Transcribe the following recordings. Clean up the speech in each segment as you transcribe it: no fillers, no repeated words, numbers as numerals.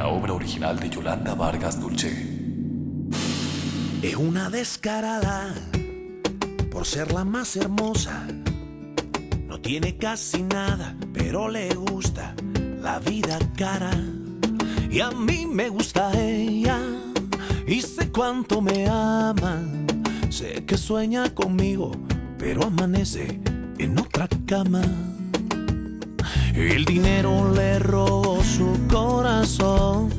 una obra original de Yolanda Vargas Dulce. Es una descarada por ser la más hermosa. No tiene casi nada, pero le gusta la vida cara. Y a mí me gusta ella, y sé cuánto me ama. Sé que sueña conmigo, pero amanece en otra cama. El dinero le robó su corazón.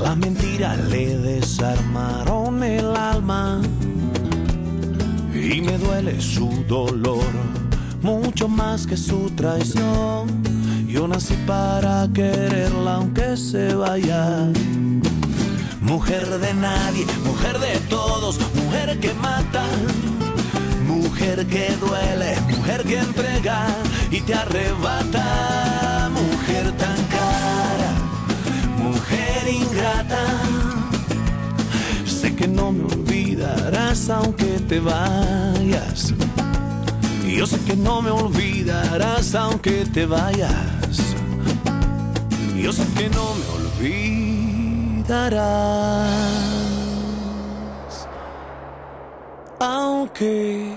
Las mentiras le desarmaron el alma. Y me duele su dolor, mucho más que su traición. Yo nací para quererla aunque se vaya. Mujer de nadie, mujer de todos, mujer que mata. Mujer que duele, mujer que entrega y te arrebata. Mujer tan cara, mujer ingrata. Sé que no me olvidarás aunque te vayas. Yo sé que no me olvidarás aunque te vayas. Yo sé que no me olvidarás aunque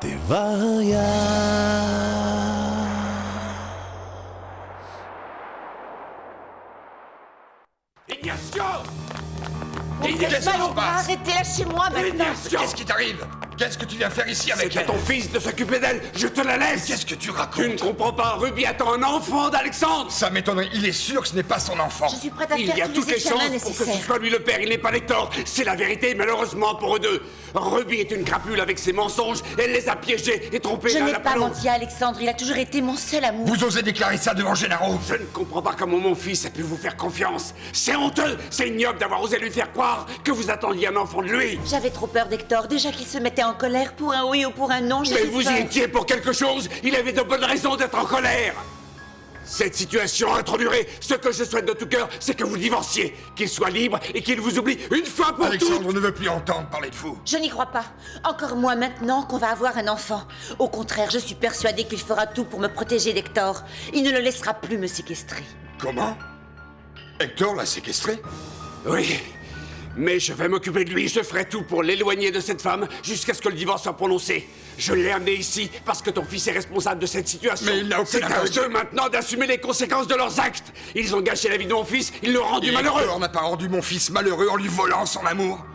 te vayas. Ignacio! Qu'est-ce qui se passe? Arrêtez, lâchez-moi maintenant. Qu'est-ce qui t'arrive? Qu'est-ce que tu viens faire ici avec C'est à elle? ton fils de s'occuper d'elle, je te la laisse. Qu'est-ce que tu racontes? Tu ne comprends pas, Ruby attend un enfant d'Alexandre. Ça m'étonnerait, il est sûr que ce n'est pas son enfant. Je suis prête à Il y a faire tous toutes les les chances examens pour que ce nécessaires. soit lui le père, il n'est pas Hector. C'est la vérité, malheureusement pour eux deux. Ruby est une crapule avec ses mensonges, elle les a piégés et trompés Je à n'ai la pas pelouse. menti à Alexandre, il a toujours été mon seul amour. Vous osez déclarer ça devant Gennaro? Je ne comprends pas comment mon fils a pu vous faire confiance. C'est honteux, c'est ignoble d'avoir osé lui faire croire que vous attendiez un enfant de lui. J'avais trop peur d'Hector, déjà qu'il se mettait en colère pour un oui ou pour un non. Mais vous y étiez pour quelque chose, il avait de bonnes raisons d'être en colère. Cette situation a trop duré. Ce que je souhaite de tout cœur, c'est que vous divorciez, qu'il soit libre et qu'il vous oublie une fois pour Alexandre toutes. ne veut plus entendre parler de vous. Je n'y crois pas. Encore moins maintenant qu'on va avoir un enfant. Au contraire, je suis persuadée qu'il fera tout pour me protéger d'Hector. Il ne le laissera plus me séquestrer. Comment? Hector l'a séquestré? Oui, mais je vais m'occuper de lui. Je ferai tout pour l'éloigner de cette femme jusqu'à ce que le divorce soit prononcé. Je l'ai amené ici parce que ton fils est responsable de cette situation. Mais il n'a aucune C'est à autorité. eux maintenant d'assumer les conséquences de leurs actes. Ils ont gâché la vie de mon fils, ils l'ont rendu Et malheureux. Hector n'a pas rendu mon fils malheureux en lui volant son amour.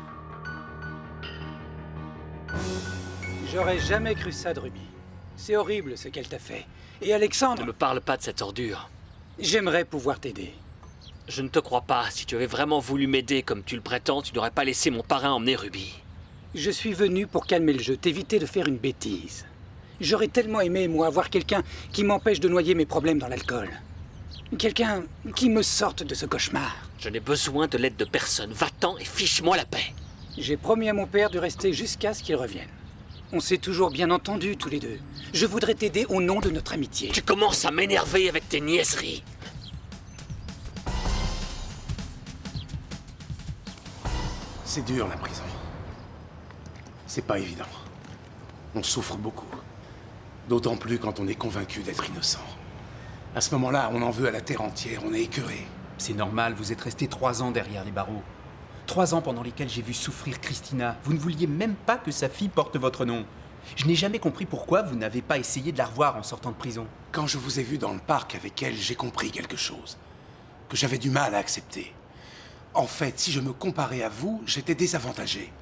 J'aurais jamais cru ça de Ruby. C'est horrible ce qu'elle t'a fait. Et Alexandre, Ne me parle pas de cette ordure. j'aimerais pouvoir t'aider. Je ne te crois pas. Si tu avais vraiment voulu m'aider comme tu le prétends, tu n'aurais pas laissé mon parrain emmener Ruby. Je suis venu pour calmer le jeu, t'éviter de faire une bêtise. J'aurais tellement aimé, moi, avoir quelqu'un qui m'empêche de noyer mes problèmes dans l'alcool. Quelqu'un qui me sorte de ce cauchemar. Je n'ai besoin de l'aide de personne. Va-t'en et fiche-moi la paix. J'ai promis à mon père de rester jusqu'à ce qu'il revienne. On s'est toujours bien entendus, tous les deux. Je voudrais t'aider au nom de notre amitié. Tu commences à m'énerver avec tes niaiseries. C'est dur, la prison. C'est pas évident. On souffre beaucoup. D'autant plus quand on est convaincu d'être innocent. À ce moment-là, on en veut à la terre entière, on est écœuré. C'est normal, vous êtes resté 3 ans derrière les barreaux. 3 ans pendant lesquels j'ai vu souffrir Christina. Vous ne vouliez même pas que sa fille porte votre nom. Je n'ai jamais compris pourquoi vous n'avez pas essayé de la revoir en sortant de prison. Quand je vous ai vu dans le parc avec elle, j'ai compris quelque chose. Que j'avais du mal à accepter. En fait, si je me comparais à vous, j'étais désavantagé.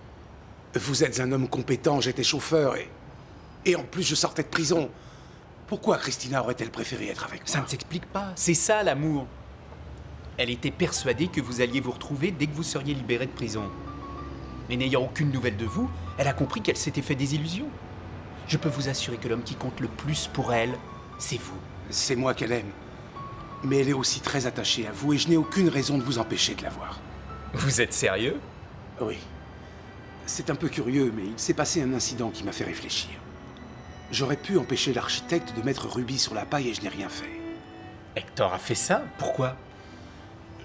Vous êtes un homme compétent, j'étais chauffeur et en plus je sortais de prison. Pourquoi Christina aurait-elle préféré être avec moi? Ça ne s'explique pas, c'est ça l'amour. Elle était persuadée que vous alliez vous retrouver dès que vous seriez libéré de prison. Mais n'ayant aucune nouvelle de vous, elle a compris qu'elle s'était fait des illusions. Je peux vous assurer que l'homme qui compte le plus pour elle, c'est vous. C'est moi qu'elle aime. Mais elle est aussi très attachée à vous et je n'ai aucune raison de vous empêcher de la voir. Vous êtes sérieux? Oui. C'est un peu curieux, mais il s'est passé un incident qui m'a fait réfléchir. J'aurais pu empêcher l'architecte de mettre Ruby sur la paille et je n'ai rien fait. Hector a fait ça? Pourquoi?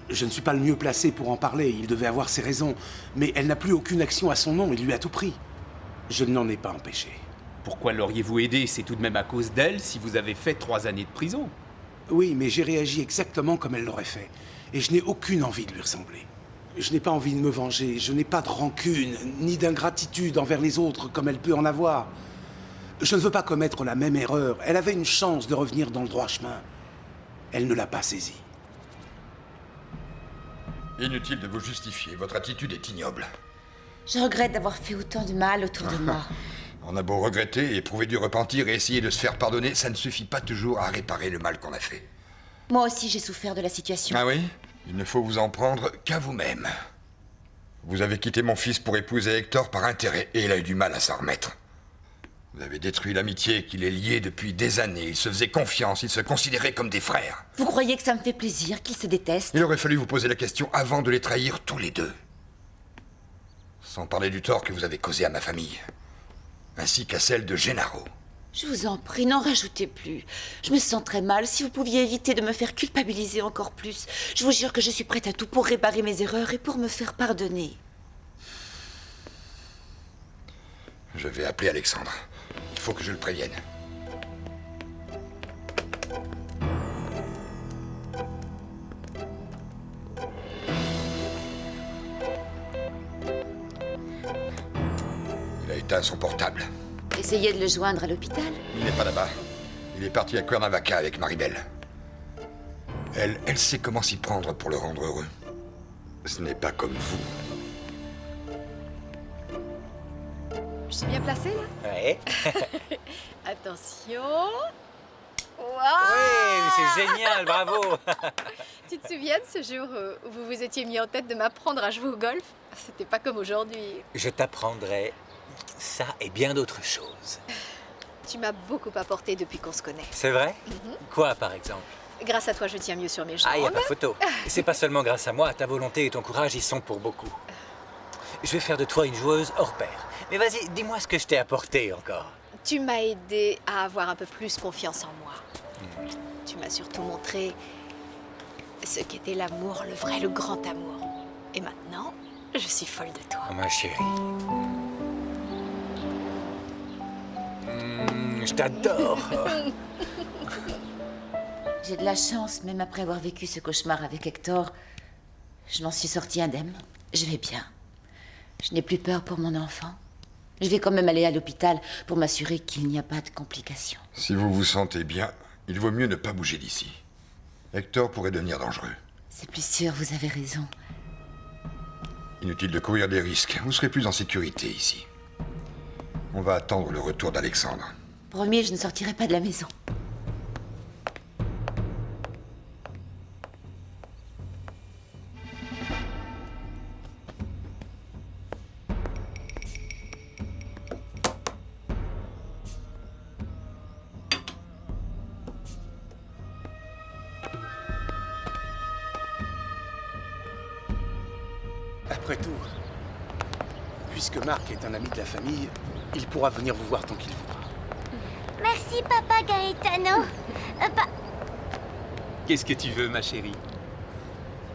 Je ne suis pas le mieux placé pour en parler, il devait avoir ses raisons. Mais elle n'a plus aucune action à son nom, il lui a tout pris. Je ne l'en ai pas empêché. Pourquoi l'auriez-vous aidé? C'est tout de même à cause d'elle si vous avez fait 3 années de prison. Oui, mais j'ai réagi exactement comme elle l'aurait fait. Et je n'ai aucune envie de lui ressembler. Je n'ai pas envie de me venger, je n'ai pas de rancune, ni d'ingratitude envers les autres comme elle peut en avoir. Je ne veux pas commettre la même erreur. Elle avait une chance de revenir dans le droit chemin. Elle ne l'a pas saisie. Inutile de vous justifier, votre attitude est ignoble. Je regrette d'avoir fait autant de mal autour de moi. On a beau regretter, éprouver du repentir et essayer de se faire pardonner, ça ne suffit pas toujours à réparer le mal qu'on a fait. Moi aussi, j'ai souffert de la situation. Ah oui? Il ne faut vous en prendre qu'à vous-même. Vous avez quitté mon fils pour épouser Hector par intérêt, et il a eu du mal à s'en remettre. Vous avez détruit l'amitié qui les liait depuis des années. Ils se faisaient confiance, ils se considéraient comme des frères. Vous croyez que ça me fait plaisir qu'ils se détestent? Il aurait fallu vous poser la question avant de les trahir tous les deux. Sans parler du tort que vous avez causé à ma famille, ainsi qu'à celle de Gennaro. Je vous en prie, n'en rajoutez plus. Je me sens très mal. Si vous pouviez éviter de me faire culpabiliser encore plus, je vous jure que je suis prête à tout pour réparer mes erreurs et pour me faire pardonner. Je vais appeler Alexandre. Il faut que je le prévienne. Il a éteint son portable. Essayez de le joindre à l'hôpital. Il n'est pas là-bas. Il est parti à Cuernavaca avec Maribel. Elle sait comment s'y prendre pour le rendre heureux. Ce n'est pas comme vous. Je suis bien placée, là? Ouais. Attention. Oui, Waouh! c'est génial, bravo. Tu te souviens de ce jour où vous vous étiez mis en tête de m'apprendre à jouer au golf? C'était pas comme aujourd'hui. Je t'apprendrai ça et bien d'autres choses. Tu m'as beaucoup apporté depuis qu'on se connaît. C'est vrai? Quoi, par exemple? Grâce à toi, je tiens mieux sur mes jambes. Ah, y a pas photo. C'est pas seulement grâce à moi, ta volonté et ton courage y sont pour beaucoup. Je vais faire de toi une joueuse hors pair. Mais vas-y, dis-moi ce que je t'ai apporté encore. Tu m'as aidé à avoir un peu plus confiance en moi. Tu m'as surtout montré ce qu'était l'amour, le vrai, le grand amour. Et maintenant, je suis folle de toi. Oh, ma chérie. Je t'adore. J'ai de la chance, même après avoir vécu ce cauchemar avec Hector. Je m'en suis sortie indemne. Je vais bien. Je n'ai plus peur pour mon enfant. Je vais quand même aller à l'hôpital pour m'assurer qu'il n'y a pas de complications. Si vous vous sentez bien, il vaut mieux ne pas bouger d'ici. Hector pourrait devenir dangereux. C'est plus sûr, vous avez raison. Inutile de courir des risques. Vous serez plus en sécurité ici. On va attendre le retour d'Alexandre. Promis, je ne sortirai pas de la maison. Après tout, puisque Marc est un ami de la famille, il pourra venir vous voir tant qu'il voudra. Merci, papa Gaetano. Qu'est-ce que tu veux, ma chérie?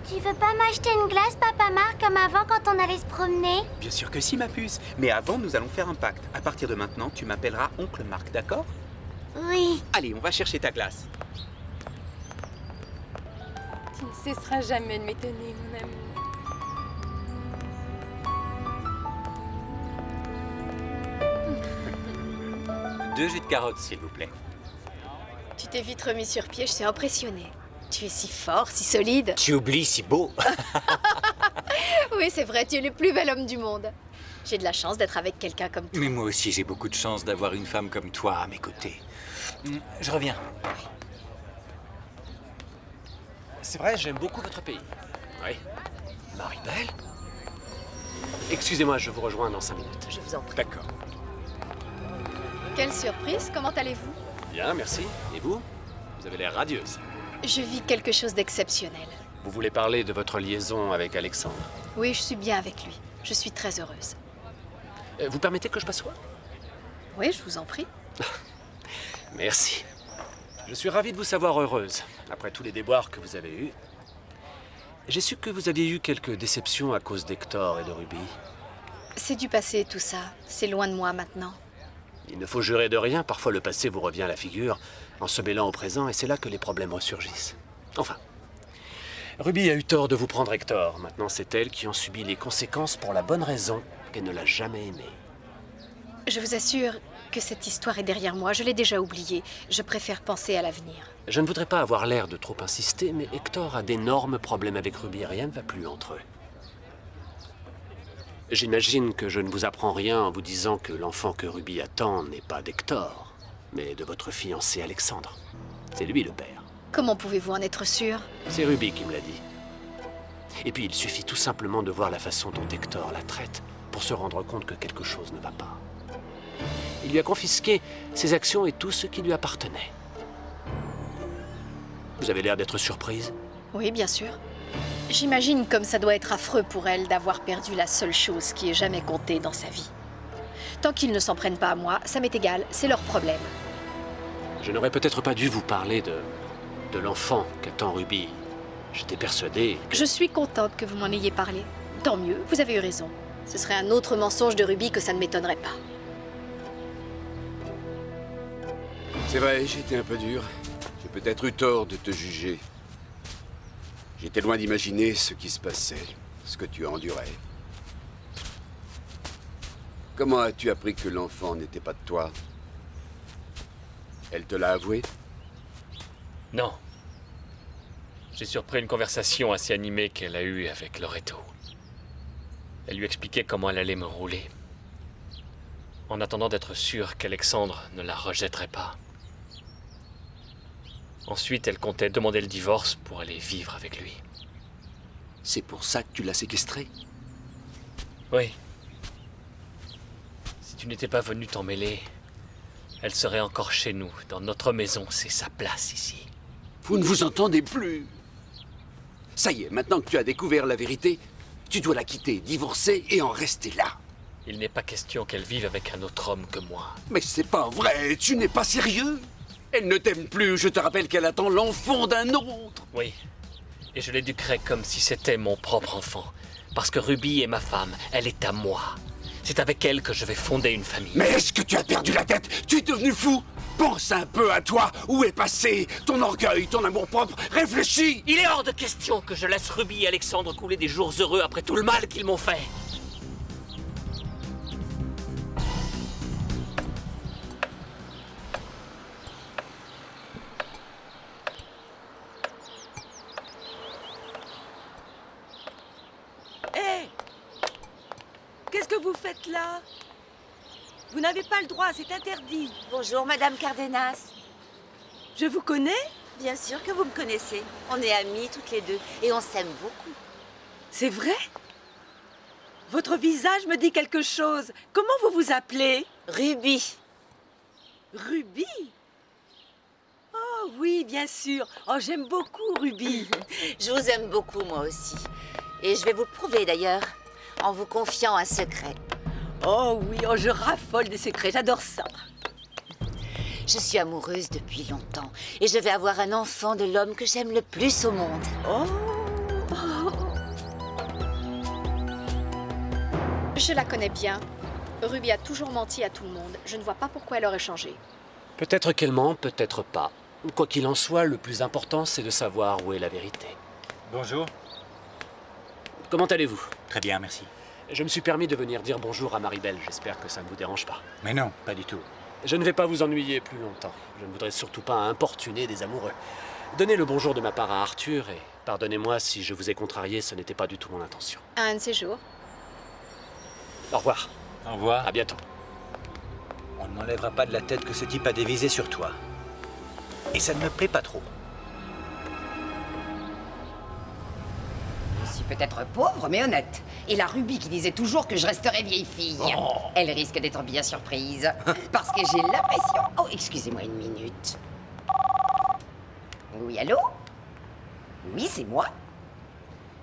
Tu veux pas m'acheter une glace, papa Marc, comme avant quand on allait se promener? Bien sûr que si, ma puce. Mais avant, nous allons faire un pacte. À partir de maintenant, tu m'appelleras Oncle Marc, d'accord? Oui. Allez, on va chercher ta glace. Tu ne cesseras jamais de m'étonner, mon amour. Deux jus de carottes, s'il vous plaît. Tu t'es vite remis sur pied, je suis impressionnée. Tu es si fort, si solide. Tu oublies si beau. Oui, c'est vrai, tu es le plus bel homme du monde. J'ai de la chance d'être avec quelqu'un comme toi. Mais moi aussi, j'ai beaucoup de chance d'avoir une femme comme toi à mes côtés. Je reviens. C'est vrai, j'aime beaucoup votre pays. Oui. Maribel? Excusez-moi, je vous rejoins dans 5 minutes. Je vous en prie. D'accord. Quelle surprise, comment allez-vous? Bien, merci. Et vous? Vous avez l'air radieuse. Je vis quelque chose d'exceptionnel. Vous voulez parler de votre liaison avec Alexandre? Oui, je suis bien avec lui. Je suis très heureuse. Vous permettez que je m'assoie? Oui, je vous en prie. Merci. Je suis ravi de vous savoir heureuse, après tous les déboires que vous avez eus. J'ai su que vous aviez eu quelques déceptions à cause d'Hector et de Ruby. C'est du passé, tout ça. C'est loin de moi maintenant. Il ne faut jurer de rien, parfois le passé vous revient à la figure en se mêlant au présent, et c'est là que les problèmes ressurgissent. Enfin, Ruby a eu tort de vous prendre Hector. Maintenant, c'est elle qui en subit les conséquences pour la bonne raison qu'elle ne l'a jamais aimé. Je vous assure que cette histoire est derrière moi. Je l'ai déjà oubliée. Je préfère penser à l'avenir. Je ne voudrais pas avoir l'air de trop insister, mais Hector a d'énormes problèmes avec Ruby et rien ne va plus entre eux. J'imagine que je ne vous apprends rien en vous disant que l'enfant que Ruby attend n'est pas d'Hector, mais de votre fiancé Alexandre. C'est lui le père. Comment pouvez-vous en être sûr? C'est Ruby qui me l'a dit. Et puis il suffit tout simplement de voir la façon dont Hector la traite pour se rendre compte que quelque chose ne va pas. Il lui a confisqué ses actions et tout ce qui lui appartenait. Vous avez l'air d'être surprise? Oui, bien sûr. J'imagine comme ça doit être affreux pour elle d'avoir perdu la seule chose qui ait jamais compté dans sa vie. Tant qu'ils ne s'en prennent pas à moi, ça m'est égal, c'est leur problème. Je n'aurais peut-être pas dû vous parler de l'enfant qu'attend Ruby. J'étais persuadé... Je suis contente que vous m'en ayez parlé. Tant mieux, vous avez eu raison. Ce serait un autre mensonge de Ruby que ça ne m'étonnerait pas. C'est vrai, j'ai été un peu dur. J'ai peut-être eu tort de te juger. J'étais loin d'imaginer ce qui se passait, ce que tu endurais. Comment as-tu appris que l'enfant n'était pas de toi? Elle te l'a avoué? Non. J'ai surpris une conversation assez animée qu'elle a eue avec Loretto. Elle lui expliquait comment elle allait me rouler. En attendant d'être sûre qu'Alexandre ne la rejetterait pas. Ensuite, elle comptait demander le divorce pour aller vivre avec lui. C'est pour ça que tu l'as séquestrée? Oui. Si tu n'étais pas venu t'en mêler, elle serait encore chez nous, dans notre maison. C'est sa place ici. Vous ne vous entendez plus. Ça y est, maintenant que tu as découvert la vérité, tu dois la quitter, divorcer et en rester là. Il n'est pas question qu'elle vive avec un autre homme que moi. Mais c'est pas vrai, tu n'es pas sérieux. Elle ne t'aime plus, je te rappelle qu'elle attend l'enfant d'un autre. Oui, et je l'éduquerai comme si c'était mon propre enfant. Parce que Ruby est ma femme, elle est à moi. C'est avec elle que je vais fonder une famille. Mais est-ce que tu as perdu la tête? Tu es devenu fou? Pense un peu à toi. Où est passé ton orgueil, ton amour-propre? Réfléchis. Il est hors de question que je laisse Ruby et Alexandre couler des jours heureux après tout le mal qu'ils m'ont fait. Hé! Qu'est-ce que vous faites là? Vous n'avez pas le droit, c'est interdit. Bonjour, Madame Cardenas. Je vous connais? Bien sûr que vous me connaissez. On est amies toutes les deux et on s'aime beaucoup. C'est vrai? Votre visage me dit quelque chose. Comment vous vous appelez? Ruby. Ruby? Oh oui, bien sûr. Oh, j'aime beaucoup Ruby. Je vous aime beaucoup, moi aussi. Et je vais vous le prouver d'ailleurs, en vous confiant un secret. Oh oui, oh, je raffole des secrets, j'adore ça. Je suis amoureuse depuis longtemps et je vais avoir un enfant de l'homme que j'aime le plus au monde. Oh. Je la connais bien. Ruby a toujours menti à tout le monde. Je ne vois pas pourquoi elle aurait changé. Peut-être qu'elle ment, peut-être pas. Quoi qu'il en soit, le plus important, c'est de savoir où est la vérité. Bonjour. Comment allez-vous? Très bien, merci. Je me suis permis de venir dire bonjour à Maribel. J'espère que ça ne vous dérange pas. Mais non, pas du tout. Je ne vais pas vous ennuyer plus longtemps. Je ne voudrais surtout pas importuner des amoureux. Donnez le bonjour de ma part à Arthur et pardonnez-moi si je vous ai contrarié, ce n'était pas du tout mon intention. Un de ces jours. Au revoir. Au revoir. À bientôt. On ne m'enlèvera pas de la tête que ce type a dévisé sur toi. Et ça ne me plaît pas trop. Je suis peut-être pauvre, mais honnête. Et la Ruby qui disait toujours que je resterais vieille fille. Oh. Elle risque d'être bien surprise. Parce que j'ai l'impression... Oh, excusez-moi une minute. Oui, allô? Oui, c'est moi.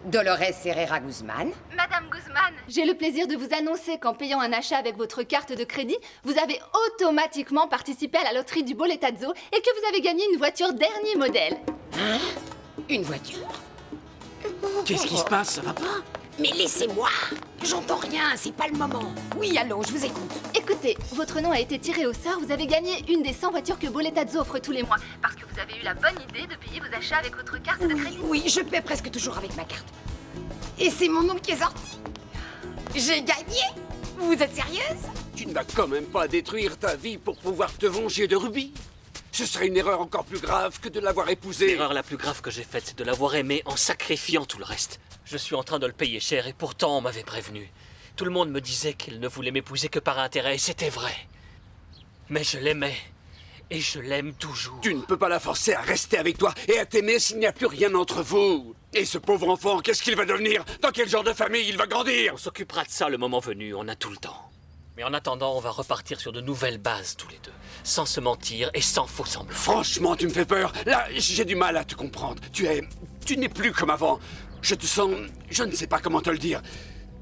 Dolores Herrera Guzman. Madame Guzman, j'ai le plaisir de vous annoncer qu'en payant un achat avec votre carte de crédit, vous avez automatiquement participé à la loterie du Boletazzo et que vous avez gagné une voiture dernier modèle. Hein? Une voiture? Qu'est-ce qui se passe? Ça va pas? Mais laissez-moi! J'entends rien, c'est pas le moment. Oui, allô, je vous écoute. Écoutez, votre nom a été tiré au sort, vous avez gagné une des 100 voitures que Boletazzo offre tous les mois. Parce que vous avez eu la bonne idée de payer vos achats avec votre carte de crédit. Oui, je paie presque toujours avec ma carte. Et c'est mon nom qui est sorti. J'ai gagné! Vous êtes sérieuse? Tu ne vas quand même pas détruire ta vie pour pouvoir te venger de Ruby. Ce serait une erreur encore plus grave que de l'avoir épousée. L'erreur la plus grave que j'ai faite, c'est de l'avoir aimé en sacrifiant tout le reste. Je suis en train de le payer cher et pourtant on m'avait prévenu. Tout le monde me disait qu'il ne voulait m'épouser que par intérêt et c'était vrai. Mais je l'aimais. Et je l'aime toujours. Tu ne peux pas la forcer à rester avec toi et à t'aimer s'il n'y a plus rien entre vous. Et ce pauvre enfant, qu'est-ce qu'il va devenir? Dans quel genre de famille il va grandir? On s'occupera de ça le moment venu, on a tout le temps. Mais en attendant, on va repartir sur de nouvelles bases tous les deux. Sans se mentir et sans faux semblants. Franchement, tu me fais peur. Là, j'ai du mal à te comprendre. Tu n'es plus comme avant. Je te sens... Je ne sais pas comment te le dire.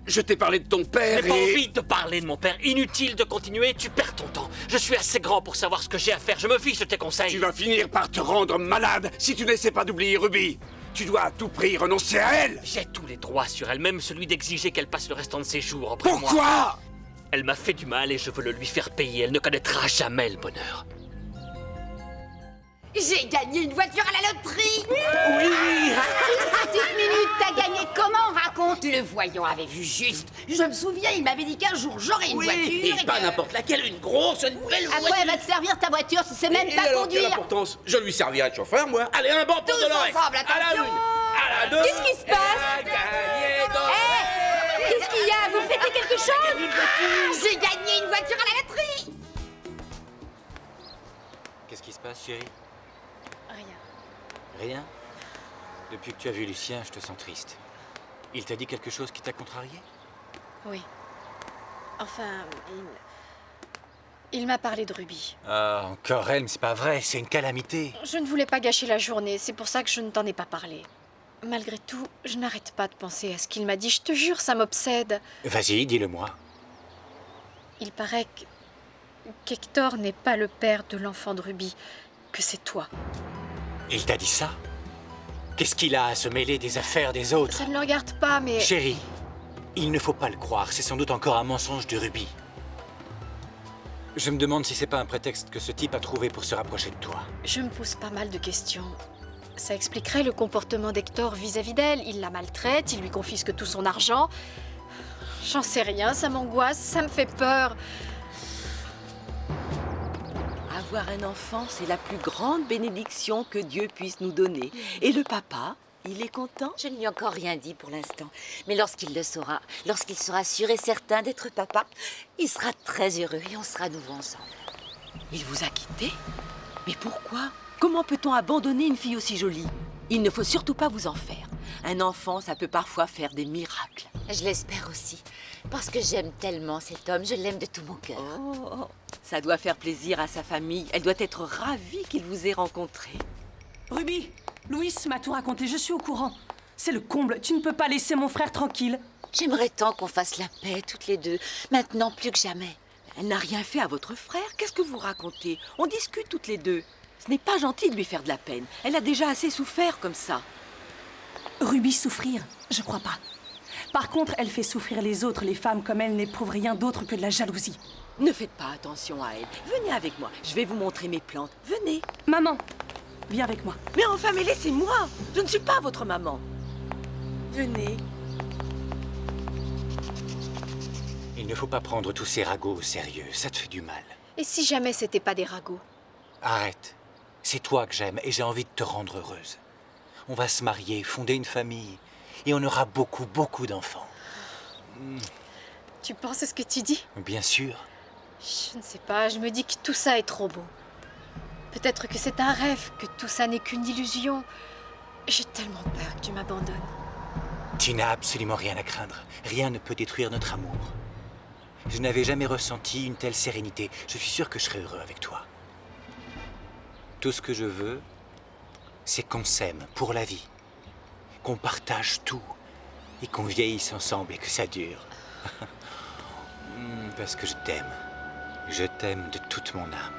Je t'ai parlé de ton père J'ai et... pas envie de parler de mon père. Inutile de continuer, tu perds ton temps. Je suis assez grand pour savoir ce que j'ai à faire. Je me fiche de tes conseils. Tu vas finir par te rendre malade si tu n'essaies pas d'oublier Ruby. Tu dois à tout prix renoncer à elle. J'ai tous les droits sur elle, même celui d'exiger qu'elle passe le restant de ses jours auprès de moi. Pourquoi? Elle m'a fait du mal et je veux le lui faire payer. Elle ne connaîtra jamais le bonheur. J'ai gagné une voiture à la loterie! Oui! Une petite minute, t'as gagné comment? Raconte-le, voyons, avait vu juste. Je me souviens, il m'avait dit qu'un jour j'aurais une voiture. Et pas n'importe laquelle, une grosse, une belle voiture. À quoi elle va te servir ta voiture si c'est même Et pas alors, conduire? quelle importance? Je lui servirai de chauffeur, moi. Allez, un banc pour Tous Dolores. ensemble, À la attention. une, à la deux. Qu'est-ce qui se passe? Elle a gagné dans... Qu'est-ce qu'il y a? Vous fêtez quelque chose? J'ai gagné une voiture à la loterie! Qu'est-ce qui se passe, chérie? Rien. Rien? Depuis que tu as vu Lucien, je te sens triste. Il t'a dit quelque chose qui t'a contrarié? Oui. Enfin, il m'a parlé de Ruby. Ah, encore elle, mais c'est pas vrai, c'est une calamité. Je ne voulais pas gâcher la journée, c'est pour ça que je ne t'en ai pas parlé. Malgré tout, je n'arrête pas de penser à ce qu'il m'a dit. Je te jure, ça m'obsède. Vas-y, dis-le-moi. Il paraît qu'Hector n'est pas le père de l'enfant de Ruby, que c'est toi. Il t'a dit ça? Qu'est-ce qu'il a à se mêler des affaires des autres? Ça ne le regarde pas, mais... Chérie, il ne faut pas le croire, c'est sans doute encore un mensonge de Ruby. Je me demande si c'est pas un prétexte que ce type a trouvé pour se rapprocher de toi. Je me pose pas mal de questions. Ça expliquerait le comportement d'Hector vis-à-vis d'elle. Il la maltraite, il lui confisque tout son argent. J'en sais rien, ça m'angoisse, ça me fait peur. Avoir un enfant, c'est la plus grande bénédiction que Dieu puisse nous donner. Et le papa, il est content? Je ne lui ai encore rien dit pour l'instant. Mais lorsqu'il le saura, lorsqu'il sera sûr et certain d'être papa, il sera très heureux et on sera à nouveau ensemble. Il vous a quitté? Mais pourquoi? Comment peut-on abandonner une fille aussi jolie? Il ne faut surtout pas vous en faire. Un enfant, ça peut parfois faire des miracles. Je l'espère aussi. Parce que j'aime tellement cet homme, je l'aime de tout mon cœur. Oh, ça doit faire plaisir à sa famille. Elle doit être ravie qu'il vous ait rencontré. Ruby, Louis m'a tout raconté, je suis au courant. C'est le comble, tu ne peux pas laisser mon frère tranquille. J'aimerais tant qu'on fasse la paix, toutes les deux. Maintenant, plus que jamais. Elle n'a rien fait à votre frère. Qu'est-ce que vous racontez? On discute toutes les deux. Ce n'est pas gentil de lui faire de la peine. Elle a déjà assez souffert comme ça. Ruby souffrir, je crois pas. Par contre, elle fait souffrir les autres. Les femmes comme elle n'éprouvent rien d'autre que de la jalousie. Ne faites pas attention à elle. Venez avec moi. Je vais vous montrer mes plantes. Venez. Maman, viens avec moi. Mais enfin, mais laissez-moi. Je ne suis pas votre maman. Venez. Il ne faut pas prendre tous ces ragots au sérieux, ça te fait du mal. Et si jamais c'était pas des ragots? Arrête. C'est toi que j'aime et j'ai envie de te rendre heureuse. On va se marier, fonder une famille et on aura beaucoup, beaucoup d'enfants. Tu penses à ce que tu dis? Bien sûr. Je ne sais pas, je me dis que tout ça est trop beau. Peut-être que c'est un rêve, que tout ça n'est qu'une illusion. J'ai tellement peur que tu m'abandonnes. Tu n'as absolument rien à craindre. Rien ne peut détruire notre amour. Je n'avais jamais ressenti une telle sérénité. Je suis sûr que je serai heureux avec toi. Tout ce que je veux, c'est qu'on s'aime pour la vie. Qu'on partage tout. Et qu'on vieillisse ensemble et que ça dure. Parce que je t'aime. Je t'aime de toute mon âme.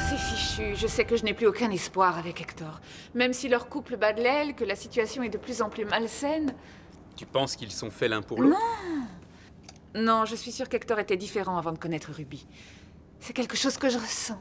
C'est fini. fichu. Je sais que je n'ai plus aucun espoir avec Hector. Même si leur couple bat de l'aile, que la situation est de plus en plus malsaine. Tu penses qu'ils sont faits l'un pour l'autre? Non, je suis sûre qu'Hector était différent avant de connaître Ruby. C'est quelque chose que je ressens.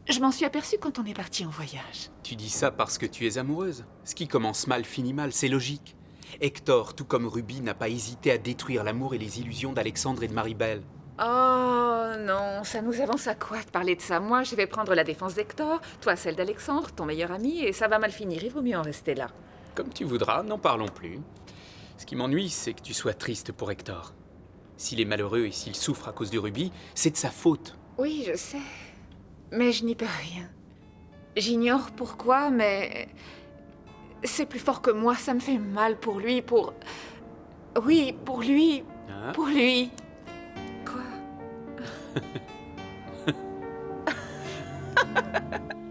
Je m'en suis aperçue quand on est parti en voyage. Tu dis ça parce que tu es amoureuse. Ce qui commence mal finit mal, c'est logique. Hector, tout comme Ruby, n'a pas hésité à détruire l'amour et les illusions d'Alexandre et de Maribel. Oh non, ça nous avance à quoi de parler de ça? Moi, je vais prendre la défense d'Hector, toi celle d'Alexandre, ton meilleur ami, et ça va mal finir, il vaut mieux en rester là. Comme tu voudras, n'en parlons plus. Ce qui m'ennuie, c'est que tu sois triste pour Hector. S'il est malheureux et s'il souffre à cause de Ruby, c'est de sa faute. Oui, je sais, mais je n'y peux rien. J'ignore pourquoi, mais c'est plus fort que moi, ça me fait mal pour lui, pour... Oui, pour lui, Hein? pour lui.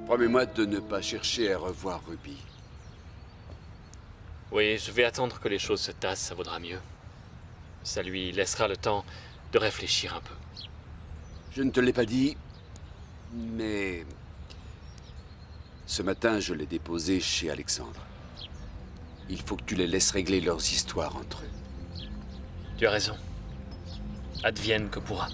Promets-moi de ne pas chercher à revoir Ruby. Oui, je vais attendre que les choses se tassent, ça vaudra mieux. Ça lui laissera le temps de réfléchir un peu. Je ne te l'ai pas dit, mais... Ce matin, je l'ai déposé chez Alexandre. Il faut que tu les laisses régler leurs histoires entre eux. Tu as raison. Advienne que pourra.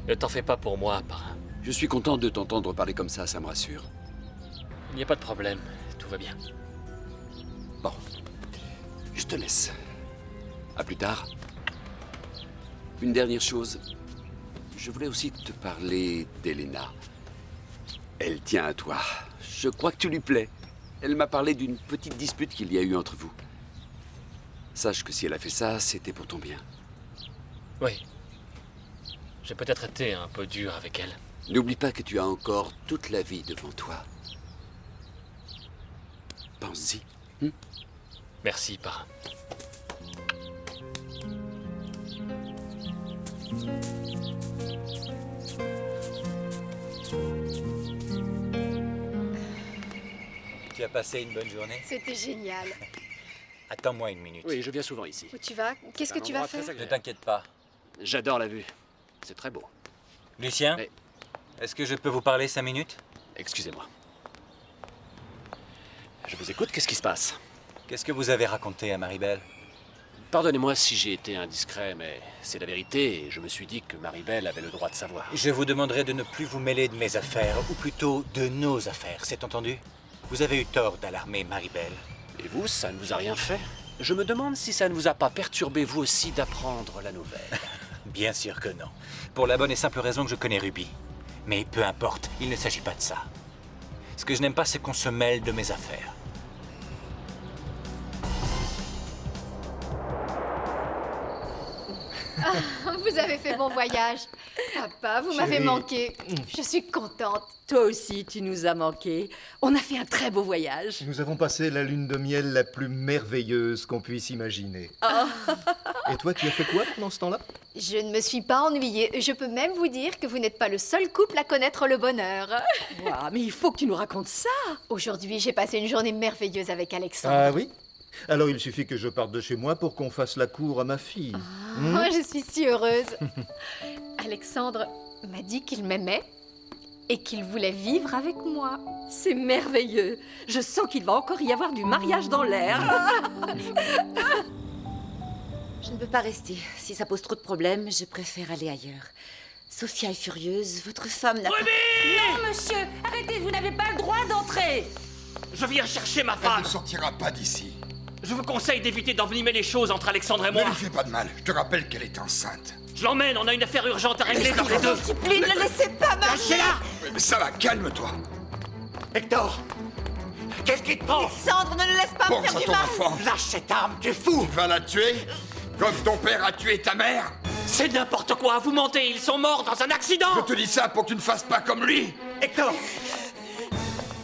Ne t'en fais pas pour moi, parrain. Je suis content de t'entendre parler comme ça me rassure. Il n'y a pas de problème, tout va bien. Bon, je te laisse. À plus tard. Une dernière chose. Je voulais aussi te parler d'Elena. Elle tient à toi. Je crois que tu lui plais. Elle m'a parlé d'une petite dispute qu'il y a eu entre vous. Sache que si elle a fait ça, c'était pour ton bien. Oui. J'ai peut-être été un peu dur avec elle. N'oublie pas que tu as encore toute la vie devant toi. Pense-y. Merci, parrain. Tu as passé une bonne journée? C'était génial. Attends-moi une minute. Oui, je viens souvent ici. Où tu vas? Qu'est-ce que tu vas faire? Ne t'inquiète pas. J'adore la vue. C'est très beau. Lucien, est-ce que je peux vous parler 5 minutes? Excusez-moi. Je vous écoute, qu'est-ce qui se passe? Qu'est-ce que vous avez raconté à Maribel? Pardonnez-moi si j'ai été indiscret, mais c'est la vérité et je me suis dit que Maribel avait le droit de savoir. Je vous demanderai de ne plus vous mêler de mes affaires, ou plutôt de nos affaires, c'est entendu? Vous avez eu tort d'alarmer Maribel. Et vous, ça ne vous a rien fait? Je me demande si ça ne vous a pas perturbé vous aussi d'apprendre la nouvelle. Bien sûr que non. Pour la bonne et simple raison que je connais Ruby. Mais peu importe, il ne s'agit pas de ça. Ce que je n'aime pas, c'est qu'on se mêle de mes affaires. Vous avez fait bon voyage. Papa, vous m'avez Chérie. manqué. Je suis contente. Toi aussi, tu nous as manqué. On a fait un très beau voyage. Nous avons passé la lune de miel la plus merveilleuse qu'on puisse imaginer. Et toi, tu as fait quoi pendant ce temps-là? Je ne me suis pas ennuyée. Je peux même vous dire que vous n'êtes pas le seul couple à connaître le bonheur. Mais il faut que tu nous racontes ça. Aujourd'hui, j'ai passé une journée merveilleuse avec Alexandre. Ah oui? Alors il suffit que je parte de chez moi pour qu'on fasse la cour à ma fille. Oh, je suis si heureuse. Alexandre m'a dit qu'il m'aimait et qu'il voulait vivre avec moi. C'est merveilleux. Je sens qu'il va encore y avoir du mariage dans l'air. Je ne peux pas rester. Si ça pose trop de problèmes, je préfère aller ailleurs. Sophia est furieuse, votre femme n'a pas... Non, monsieur, arrêtez, vous n'avez pas le droit d'entrer. Je viens chercher ma Elle femme. ne sortira pas d'ici. Je vous conseille d'éviter d'envenimer les choses entre Alexandre et moi. Ne lui fais pas de mal. Je te rappelle qu'elle est enceinte. Je l'emmène, on a une affaire urgente à régler tous les deux. S'il vous plaît, ne le laissez pas marcher. Lâchez-la. Ça va, calme-toi. Hector, qu'est-ce qui te prend? Alexandre, ne le laisse pas me Pense faire à du ton mal. enfant. Lâche cette arme, tu es fou. Tu vas la tuer comme ton père a tué ta mère. C'est n'importe quoi, vous mentez, ils sont morts dans un accident. Je te dis ça pour que tu ne fasses pas comme lui. Hector,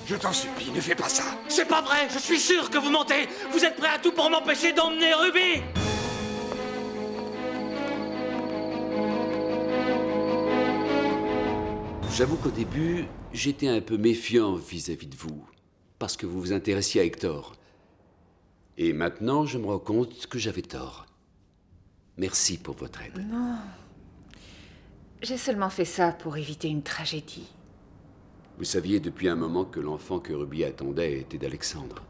Je t'en supplie, ne fais pas ça. c'est pas vrai, je suis sûr que vous mentez. Vous êtes prêt à tout pour m'empêcher d'emmener Ruby. J'avoue qu'au début, j'étais un peu méfiant vis-à-vis de vous, parce que vous vous intéressiez à Hector. Et maintenant, je me rends compte que j'avais tort. Merci pour votre aide. Non. J'ai seulement fait ça pour éviter une tragédie. Vous saviez depuis un moment que l'enfant que Ruby attendait était d'Alexandre.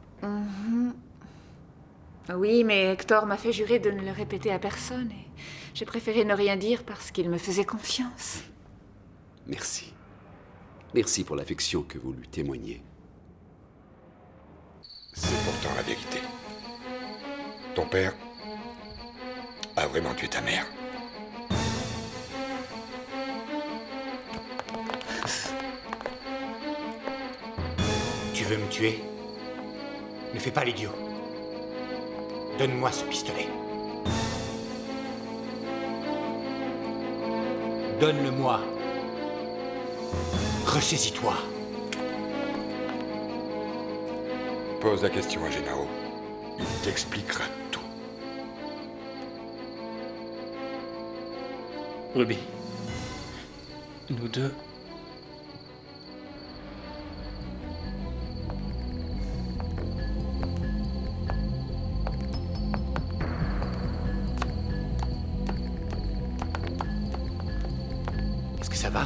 Oui, mais Hector m'a fait jurer de ne le répéter à personne et j'ai préféré ne rien dire parce qu'il me faisait confiance. Merci. Merci pour l'affection que vous lui témoignez. C'est pourtant la vérité. Ton père a vraiment tué ta mère. Tu veux me tuer? Ne fais pas l'idiot. Donne-moi ce pistolet. Donne-le-moi. Ressaisis-toi. Pose la question à Gennaro. Il t'expliquera tout. Ruby. Nous deux. Est-ce que ça va?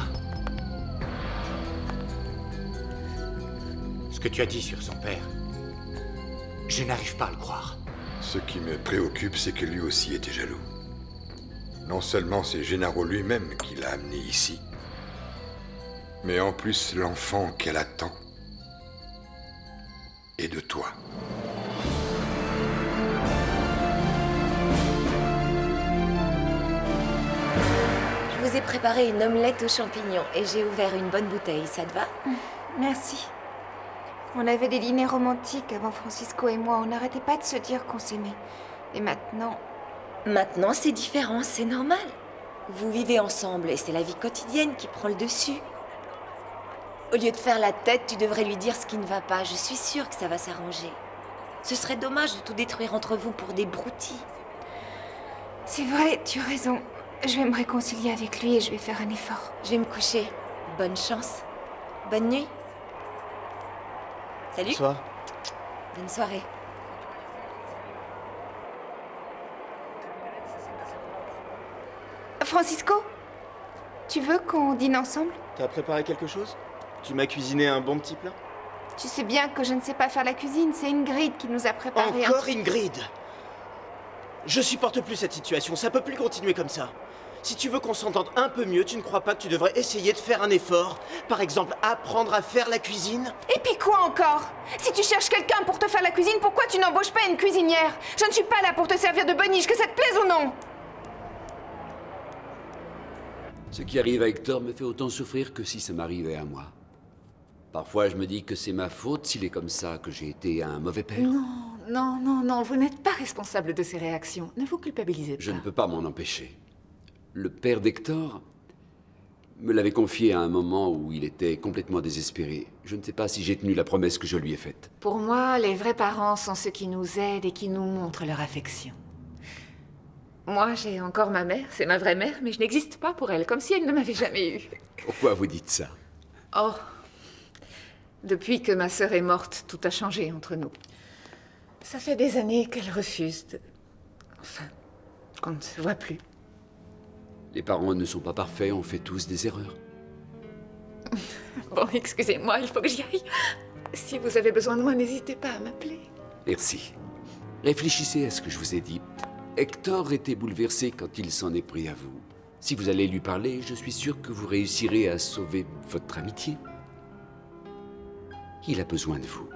Ce que tu as dit sur son père, je n'arrive pas à le croire. Ce qui me préoccupe, c'est que lui aussi était jaloux. Non seulement c'est Gennaro lui-même qui l'a amené ici, mais en plus l'enfant qu'elle attend est de toi. Je vous ai préparé une omelette aux champignons et j'ai ouvert une bonne bouteille, ça te va? Merci. On avait des dîners romantiques avant Francisco et moi. On n'arrêtait pas de se dire qu'on s'aimait. Et maintenant... Maintenant, c'est différent, c'est normal. Vous vivez ensemble et c'est la vie quotidienne qui prend le dessus. Au lieu de faire la tête, tu devrais lui dire ce qui ne va pas. Je suis sûre que ça va s'arranger. Ce serait dommage de tout détruire entre vous pour des broutilles. C'est vrai, tu as raison. Je vais me réconcilier avec lui et je vais faire un effort. Je vais me coucher. Bonne chance. Bonne nuit. Salut. Bonsoir. Bonne soirée. Francisco, tu veux qu'on dîne ensemble? T'as préparé quelque chose? Tu m'as cuisiné un bon petit plat? Tu sais bien que je ne sais pas faire la cuisine. C'est Ingrid qui nous a préparé Encore Ingrid? Je supporte plus cette situation. Ça peut plus continuer comme ça. Si tu veux qu'on s'entende un peu mieux, tu ne crois pas que tu devrais essayer de faire un effort? Par exemple, apprendre à faire la cuisine? Et puis quoi encore? Si tu cherches quelqu'un pour te faire la cuisine, pourquoi tu n'embauches pas une cuisinière? Je ne suis pas là pour te servir de boniche, que ça te plaise ou non. Ce qui arrive à Hector me fait autant souffrir que si ça m'arrivait à moi. Parfois, je me dis que c'est ma faute s'il est comme ça, que j'ai été un mauvais père. Non, vous n'êtes pas responsable de ces réactions. Ne vous culpabilisez pas. Je ne peux pas m'en empêcher. Le père d'Hector me l'avait confié à un moment où il était complètement désespéré. Je ne sais pas si j'ai tenu la promesse que je lui ai faite. Pour moi, les vrais parents sont ceux qui nous aident et qui nous montrent leur affection. Moi, j'ai encore ma mère, c'est ma vraie mère, mais je n'existe pas pour elle, comme si elle ne m'avait jamais eue. Pourquoi vous dites ça? Oh, depuis que ma sœur est morte, tout a changé entre nous. Ça fait des années qu'elle refuse de... Enfin, qu'on ne se voit plus. Les parents ne sont pas parfaits, on fait tous des erreurs. Bon, excusez-moi, il faut que j'y aille. Si vous avez besoin de moi, n'hésitez pas à m'appeler. Merci. Réfléchissez à ce que je vous ai dit. Hector était bouleversé quand il s'en est pris à vous. Si vous allez lui parler, je suis sûr que vous réussirez à sauver votre amitié. Il a besoin de vous.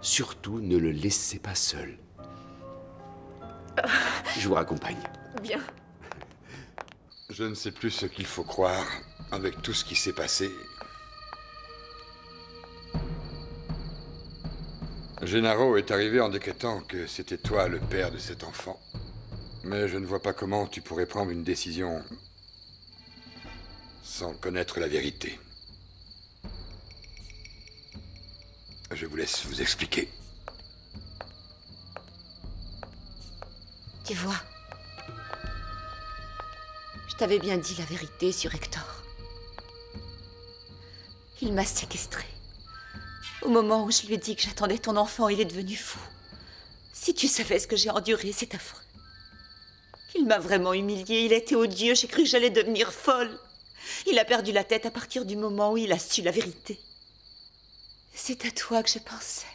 Surtout, ne le laissez pas seul. Je vous raccompagne. Bien. Je ne sais plus ce qu'il faut croire avec tout ce qui s'est passé. Gennaro est arrivé en décrétant que c'était toi le père de cet enfant. Mais je ne vois pas comment tu pourrais prendre une décision sans connaître la vérité. Je vous laisse vous expliquer. Tu vois, je t'avais bien dit la vérité sur Hector. Il m'a séquestrée. Au moment où je lui ai dit que j'attendais ton enfant, il est devenu fou. Si tu savais ce que j'ai enduré, c'est affreux. Il m'a vraiment humiliée, il a été odieux, j'ai cru que j'allais devenir folle. Il a perdu la tête à partir du moment où il a su la vérité. C'est à toi que je pensais.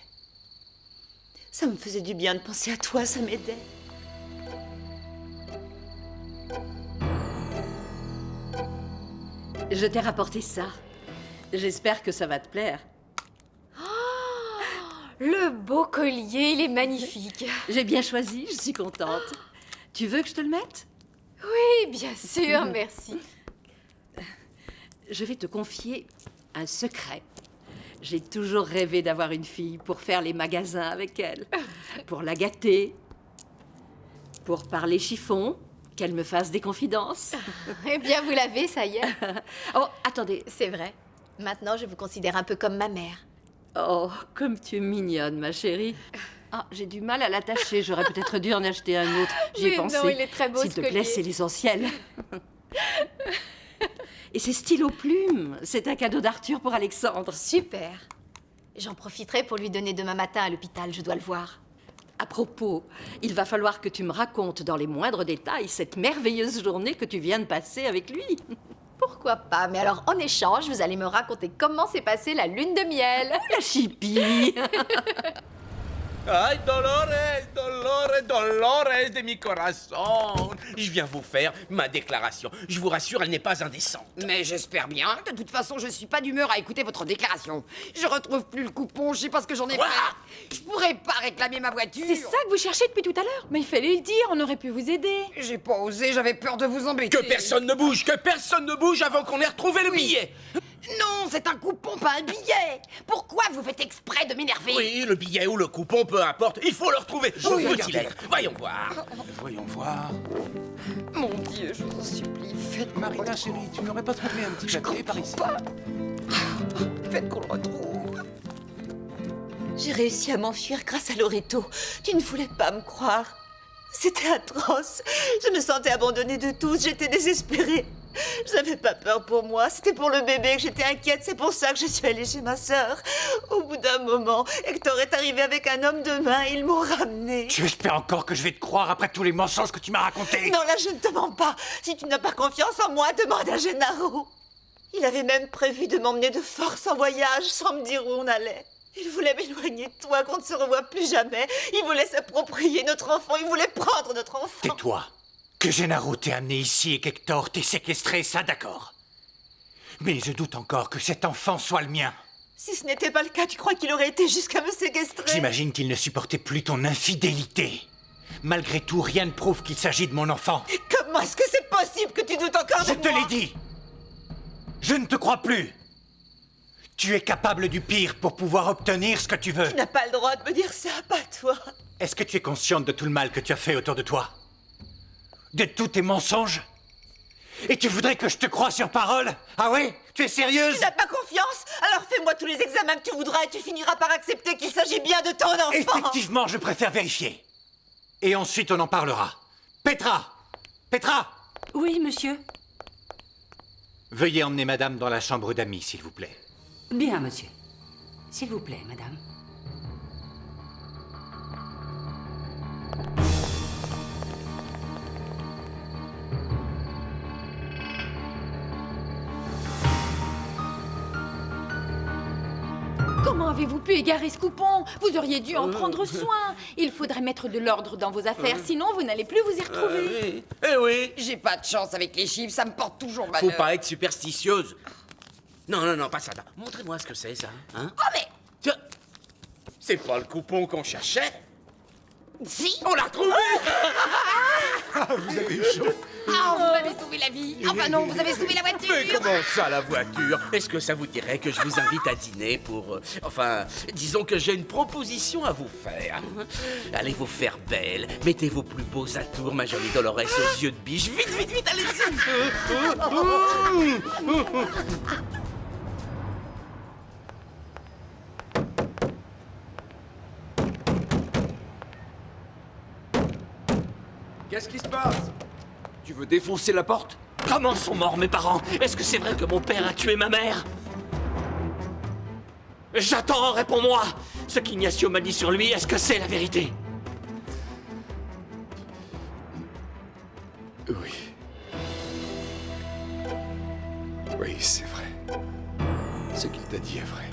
Ça me faisait du bien de penser à toi, ça m'aidait. Je t'ai rapporté ça. J'espère que ça va te plaire. Le beau collier, il est magnifique. J'ai bien choisi, je suis contente. Tu veux que je te le mette? Oui, bien sûr, merci. Je vais te confier un secret. J'ai toujours rêvé d'avoir une fille pour faire les magasins avec elle, pour la gâter, pour parler chiffon, qu'elle me fasse des confidences. Eh bien, vous l'avez, ça y est. Oh, attendez. C'est vrai. Maintenant, je vous considère un peu comme ma mère. Oh, comme tu es mignonne, ma chérie. Ah, j'ai du mal à l'attacher. J'aurais peut-être dû en acheter un autre. J'y ai Mais pensé. non, il est très beau, S'il ce te plaît, collier. c'est l'essentiel. Et c'est stylo plume. C'est un cadeau d'Arthur pour Alexandre. Super. J'en profiterai pour lui donner demain matin à l'hôpital, je dois le voir. À propos, il va falloir que tu me racontes dans les moindres détails cette merveilleuse journée que tu viens de passer avec lui. Pourquoi pas? Mais alors, en échange, vous allez me raconter comment s'est passée la lune de miel. La chipie. Ay, Dolores, Dolores, Dolores de mi corazón. Je viens vous faire ma déclaration. Je vous rassure, elle n'est pas indécente. Mais j'espère bien. De toute façon, je suis pas d'humeur à écouter votre déclaration. Je retrouve plus le coupon, je sais pas ce que j'en ai Quoi? fait. Je pourrais pas réclamer ma voiture. C'est ça que vous cherchez depuis tout à l'heure. Mais il fallait le dire, on aurait pu vous aider. J'ai pas osé, j'avais peur de vous embêter. Que personne ne bouge avant qu'on ait retrouvé le billet. Non, c'est un coupon, pas un billet. Pourquoi vous faites exprès de m'énerver? Oui, le billet ou le coupon, peu importe, il faut le retrouver. Oui, Où regardez. il être? Voyons voir. Voyons voir. Mon Dieu, je vous en supplie, faites qu'on Marina, chérie, tu n'aurais pas trouvé un petit papier par ici? Faites qu'on le retrouve. J'ai réussi à m'enfuir grâce à Loreto. Tu ne voulais pas me croire. C'était atroce. Je me sentais abandonnée de tous. J'étais désespérée. Je n'avais pas peur pour moi. C'était pour le bébé que j'étais inquiète. C'est pour ça que je suis allée chez ma sœur. Au bout d'un moment, Hector est arrivé avec un homme de main. Ils m'ont ramenée. Tu espères encore que je vais te croire après tous les mensonges que tu m'as racontés? Non, là, je ne te mens pas. Si tu n'as pas confiance en moi, demande à Gennaro. Il avait même prévu de m'emmener de force en voyage sans me dire où on allait. Il voulait m'éloigner de toi, qu'on ne se revoie plus jamais. Il voulait s'approprier notre enfant. Il voulait prendre notre enfant. Tais-toi. Que Gennaro t'ait amené ici et qu'Hector t'ait séquestré, ça d'accord. Mais je doute encore que cet enfant soit le mien. Si ce n'était pas le cas, tu crois qu'il aurait été jusqu'à me séquestrer? J'imagine qu'il ne supportait plus ton infidélité. Malgré tout, rien ne prouve qu'il s'agit de mon enfant. Et comment est-ce que c'est possible que tu doutes encore de Je te moi? l'ai dit. Je ne te crois plus. Tu es capable du pire pour pouvoir obtenir ce que tu veux. Tu n'as pas le droit de me dire ça, pas toi. Est-ce que tu es consciente de tout le mal que tu as fait autour de toi? De tous tes mensonges? Et tu voudrais que je te croie sur parole? Ah oui? Tu es sérieuse? Tu n'as pas confiance? Alors fais-moi tous les examens que tu voudras et tu finiras par accepter qu'il s'agit bien de ton enfant. Effectivement, je préfère vérifier. Et ensuite, on en parlera. Petra! Petra! Oui, monsieur. Veuillez emmener madame dans la chambre d'amis, s'il vous plaît. Bien, monsieur. S'il vous plaît, madame. Comment avez-vous pu égarer ce coupon? Vous auriez dû en prendre soin. Il faudrait mettre de l'ordre dans vos affaires, sinon vous n'allez plus vous y retrouver. Oui. Eh oui. J'ai pas de chance avec les chiffres, ça me porte toujours Faut malheur. pas être superstitieuse. Non, non, non, pas ça. Montrez-moi ce que c'est, ça. Hein? Oh, mais... Tiens, c'est pas le coupon qu'on cherchait. Si. On l'a retrouvé. Vous avez eu chaud. Ah, vous m'avez sauvé la vie. Enfin non, vous avez sauvé la voiture. Mais comment ça, la voiture? Est-ce que ça vous dirait que je vous invite à dîner pour... enfin, disons que j'ai une proposition à vous faire. Allez vous faire belle. Mettez vos plus beaux atours, ma jolie Dolores, aux yeux de biche. Vite, vite, vite, allez-y. Qu'est-ce qui se passe? Tu veux défoncer la porte? Comment sont morts mes parents? Est-ce que c'est vrai que mon père a tué ma mère? J'attends, réponds-moi! Ce qu'Ignacio m'a dit sur lui, est-ce que c'est la vérité? Oui. Oui, c'est vrai. Ce qu'il t'a dit est vrai.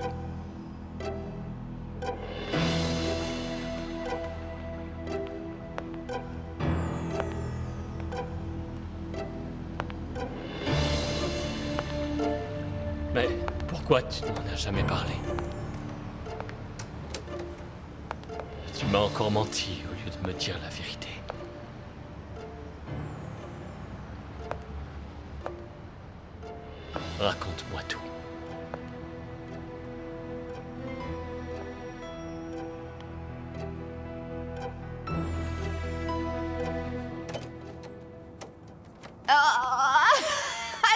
Mais pourquoi tu n'en as jamais parlé? Tu m'as encore menti au lieu de me dire la vérité. Raconte-moi tout.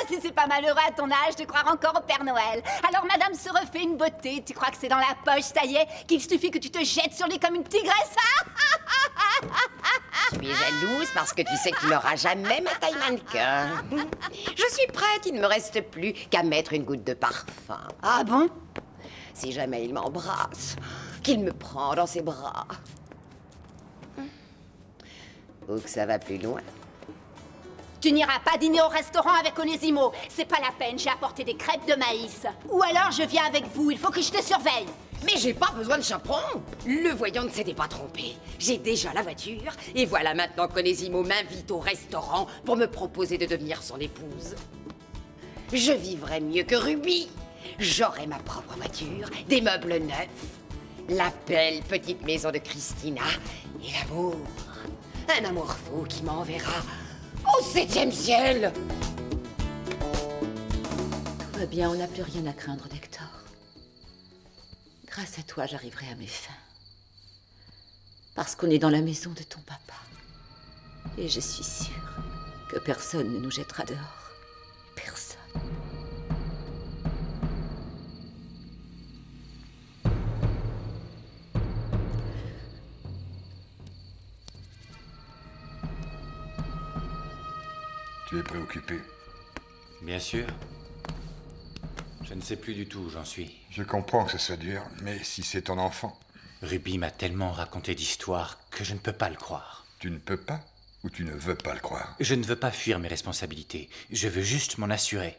Si c'est pas malheureux à ton âge de croire encore au Père Noël. Alors madame se refait une beauté, tu crois que c'est dans la poche, ça y est, qu'il suffit que tu te jettes sur lui comme une tigresse. Tu es jalouse parce que tu sais que tu n'auras jamais ma taille mannequin. Je suis prête, il ne me reste plus qu'à mettre une goutte de parfum. Ah bon? Si jamais il m'embrasse, qu'il me prend dans ses bras. Ou que ça va plus loin. Tu n'iras pas dîner au restaurant avec Onésimo. C'est pas la peine, j'ai apporté des crêpes de maïs. Ou alors je viens avec vous, il faut que je te surveille. Mais j'ai pas besoin de chaperon. Le voyant ne s'était pas trompé. J'ai déjà la voiture. Et voilà maintenant qu'Onésimo m'invite au restaurant pour me proposer de devenir son épouse. Je vivrai mieux que Ruby. J'aurai ma propre voiture, des meubles neufs, la belle petite maison de Christina et l'amour. Un amour fou qui m'enverra au 7e ciel. Tout va bien, on n'a plus rien à craindre d'Hector. Grâce à toi, j'arriverai à mes fins. Parce qu'on est dans la maison de ton papa. Et je suis sûre que personne ne nous jettera dehors. Personne. Tu es préoccupé? Bien sûr. Je ne sais plus du tout où j'en suis. Je comprends que ce soit dur, mais si c'est ton enfant... Ruby m'a tellement raconté d'histoires que je ne peux pas le croire. Tu ne peux pas ou tu ne veux pas le croire? Je ne veux pas fuir mes responsabilités. Je veux juste m'en assurer.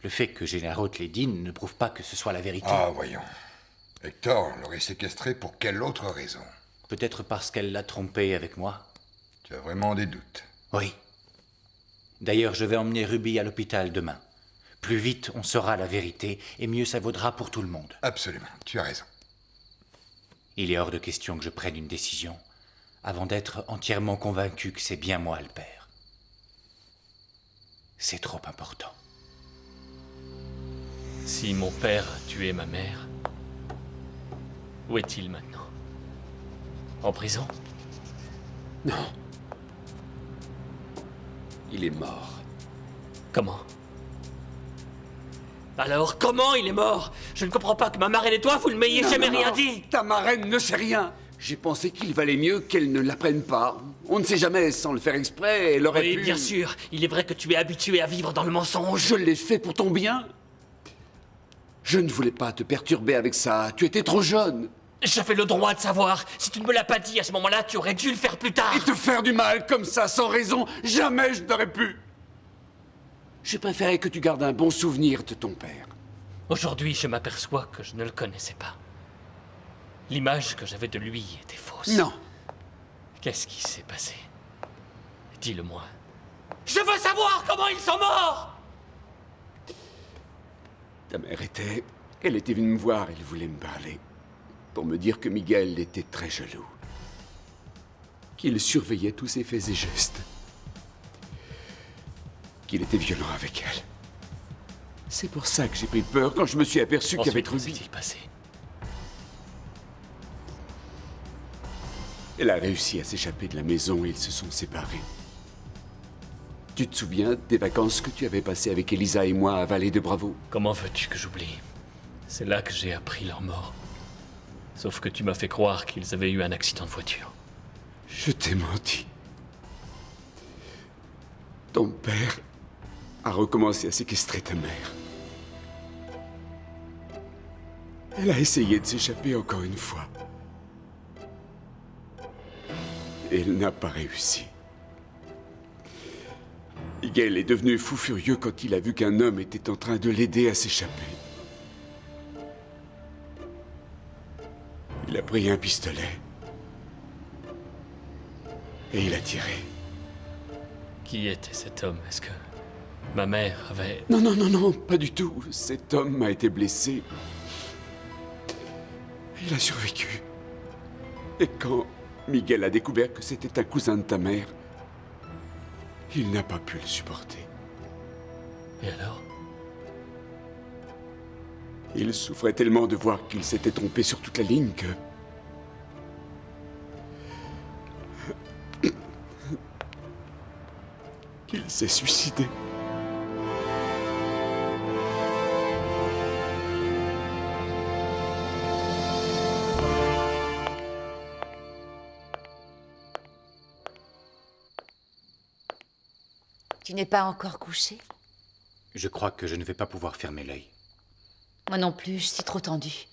Le fait que Gennaro te l'ait dit ne prouve pas que ce soit la vérité. Ah, voyons. Hector l'aurait séquestrée pour quelle autre raison? Peut-être parce qu'elle l'a trompé avec moi. Tu as vraiment des doutes? Oui. D'ailleurs, je vais emmener Ruby à l'hôpital demain. Plus vite on saura la vérité, et mieux ça vaudra pour tout le monde. Absolument, tu as raison. Il est hors de question que je prenne une décision avant d'être entièrement convaincu que c'est bien moi le père. C'est trop important. Si mon père a tué ma mère, où est-il maintenant? En prison? Non. Il est mort. Comment? Alors, comment il est mort? Je ne comprends pas que ma marraine et toi, vous ne m'ayez jamais rien dit. Ta marraine ne sait rien. J'ai pensé qu'il valait mieux qu'elle ne l'apprenne pas. On ne sait jamais, sans le faire exprès, elle aurait pu... Oui, bien sûr. Il est vrai que tu es habitué à vivre dans le mensonge. Je l'ai fait pour ton bien. Je ne voulais pas te perturber avec ça. Tu étais trop jeune. J'avais le droit de savoir. Si tu ne me l'as pas dit à ce moment-là, tu aurais dû le faire plus tard. Et te faire du mal comme ça, sans raison, jamais je n'aurais pu. Je préférais que tu gardes un bon souvenir de ton père. Aujourd'hui, je m'aperçois que je ne le connaissais pas. L'image que j'avais de lui était fausse. Non. Qu'est-ce qui s'est passé? Dis-le-moi. Je veux savoir comment ils sont morts! Ta mère était... Elle était venue me voir, elle voulait me parler. Pour me dire que Miguel était très jaloux. Qu'il surveillait tous ses faits et gestes. Qu'il était violent avec elle. C'est pour ça que j'ai pris peur quand je me suis aperçu qu'avec Ruby... Qu'est-il passé? Elle a réussi à s'échapper de la maison et ils se sont séparés. Tu te souviens des vacances que tu avais passées avec Elisa et moi à Vallée de Bravo? Comment veux-tu que j'oublie? C'est là que j'ai appris leur mort. Sauf que tu m'as fait croire qu'ils avaient eu un accident de voiture. Je t'ai menti. Ton père a recommencé à séquestrer ta mère. Elle a essayé de s'échapper encore une fois. Et elle n'a pas réussi. Miguel est devenu fou furieux quand il a vu qu'un homme était en train de l'aider à s'échapper. Il a pris un pistolet. Et il a tiré. Qui était cet homme? Est-ce que ma mère avait... Non, non, non, non, pas du tout. Cet homme a été blessé. Il a survécu. Et quand Miguel a découvert que c'était un cousin de ta mère, il n'a pas pu le supporter. Et alors? Il souffrait tellement de voir qu'il s'était trompé sur toute la ligne que... qu'il s'est suicidé. Tu n'es pas encore couché? Je crois que je ne vais pas pouvoir fermer l'œil. Moi non plus, je suis trop tendue.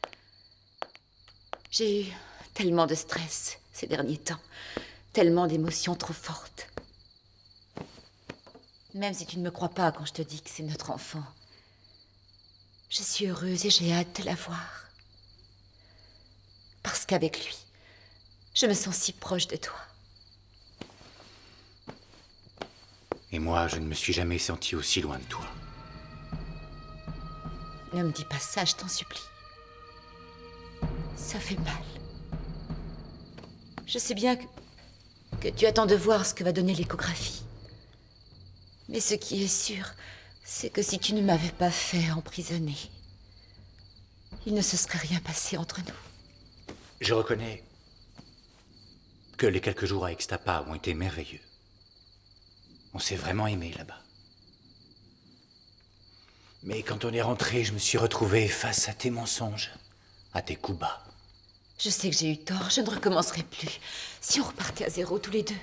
J'ai eu tellement de stress ces derniers temps, tellement d'émotions trop fortes. Même si tu ne me crois pas quand je te dis que c'est notre enfant, je suis heureuse et j'ai hâte de la voir. Parce qu'avec lui, je me sens si proche de toi. Et moi, je ne me suis jamais sentie aussi loin de toi. Ne me dis pas ça, je t'en supplie. Ça fait mal. Je sais bien que tu attends de voir ce que va donner l'échographie. Mais ce qui est sûr, c'est que si tu ne m'avais pas fait emprisonner, il ne se serait rien passé entre nous. Je reconnais que les quelques jours à Ixtapa ont été merveilleux. On s'est vraiment aimé là-bas. Mais quand on est rentré, je me suis retrouvé face à tes mensonges, à tes coups bas. Je sais que j'ai eu tort, je ne recommencerai plus. Si on repartait à zéro tous les deux,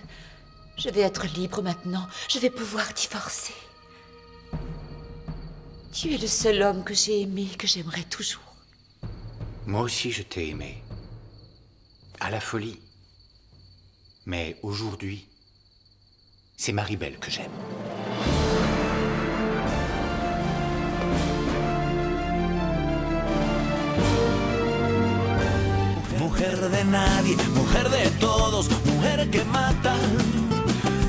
je vais être libre maintenant, je vais pouvoir divorcer. Tu es le seul homme que j'ai aimé, que j'aimerai toujours. Moi aussi, je t'ai aimé. À la folie. Mais aujourd'hui, c'est Maribel que j'aime. Mujer de nadie, mujer de todos, mujer que mata,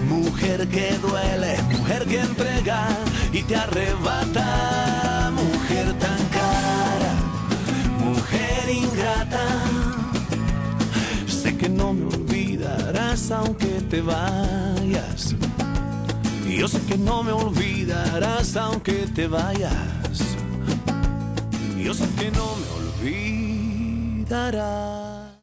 mujer que duele, mujer que entrega y te arrebata, mujer tan cara, mujer ingrata. Sé que no me olvidarás aunque te vayas. Yo sé que no me olvidarás aunque te vayas. Yo sé que no me olvidarás.